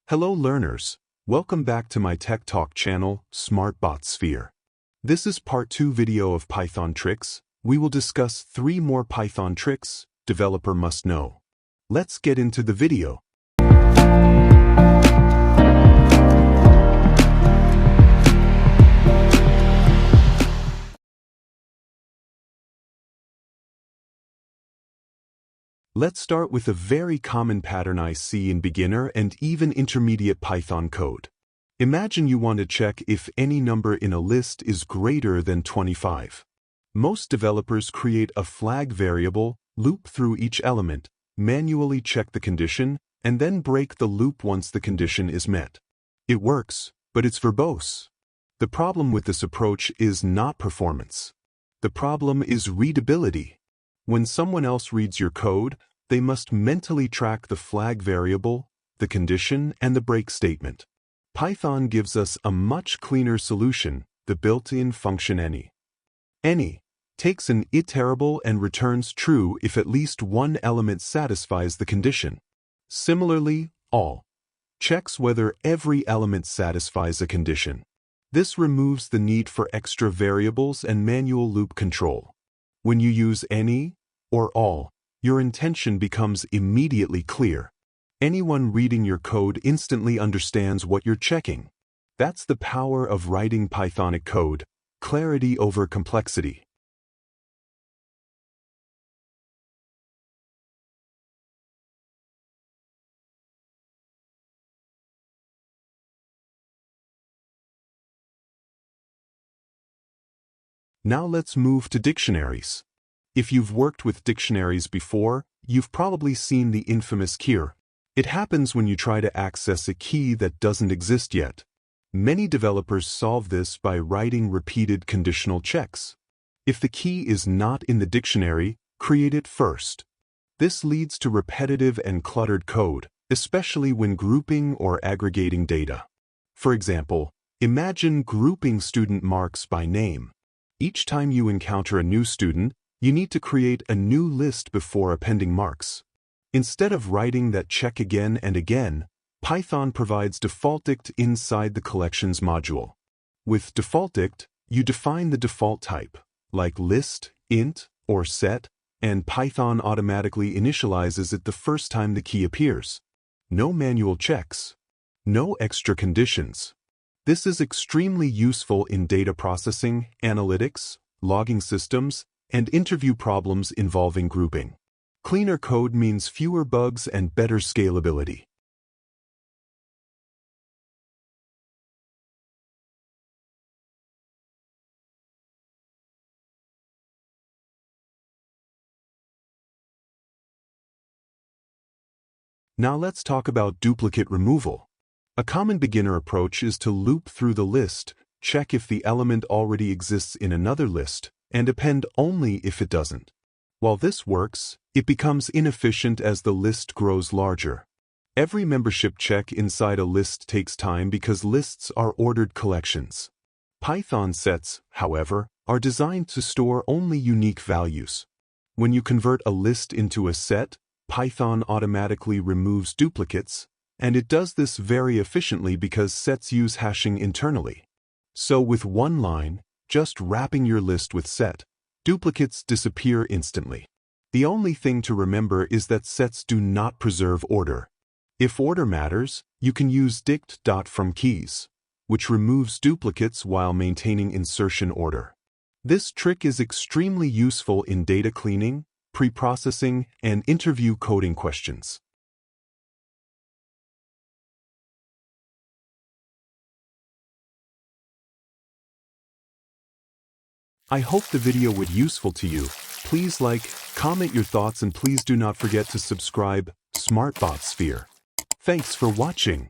Hello learners, welcome back to my Tech Talk channel, SmartBot Sphere. This is part 2 video of Python tricks. We will discuss 3 more Python tricks developer must know. Let's get into the video. Let's start with a very common pattern I see in beginner and even intermediate Python code. Imagine you want to check if any number in a list is greater than 25. Most developers create a flag variable, loop through each element, manually check the condition, and then break the loop once the condition is met. It works, but it's verbose. The problem with this approach is not performance. The problem is readability. When someone else reads your code, they must mentally track the flag variable, the condition, and the break statement. Python gives us a much cleaner solution, the built-in function any. Any takes an iterable and returns true if at least one element satisfies the condition. Similarly, all checks whether every element satisfies a condition. This removes the need for extra variables and manual loop control. When you use any or all, your intention becomes immediately clear. Anyone reading your code instantly understands what you're checking. That's the power of writing Pythonic code, clarity over complexity. Now let's move to dictionaries. If you've worked with dictionaries before, you've probably seen the infamous KeyError. It happens when you try to access a key that doesn't exist yet. Many developers solve this by writing repeated conditional checks. If the key is not in the dictionary, create it first. This leads to repetitive and cluttered code, especially when grouping or aggregating data. For example, imagine grouping student marks by name. Each time you encounter a new student, you need to create a new list before appending marks. Instead of writing that check again and again, Python provides defaultdict inside the collections module. With defaultdict, you define the default type, like list, int, or set, and Python automatically initializes it the first time the key appears. No manual checks. No extra conditions. This is extremely useful in data processing, analytics, logging systems, and interview problems involving grouping. Cleaner code means fewer bugs and better scalability. Now let's talk about duplicate removal. A common beginner approach is to loop through the list, check if the element already exists in another list, and append only if it doesn't. While this works, it becomes inefficient as the list grows larger. Every membership check inside a list takes time because lists are ordered collections. Python sets, however, are designed to store only unique values. When you convert a list into a set, Python automatically removes duplicates, and it does this very efficiently because sets use hashing internally. So with one line, just wrapping your list with set, duplicates disappear instantly. The only thing to remember is that sets do not preserve order. If order matters, you can use dict.fromkeys, which removes duplicates while maintaining insertion order. This trick is extremely useful in data cleaning, pre-processing, and interview coding questions. I hope the video was useful to you. Please like, comment your thoughts, and please do not forget to subscribe, SmartBot Sphere. Thanks for watching.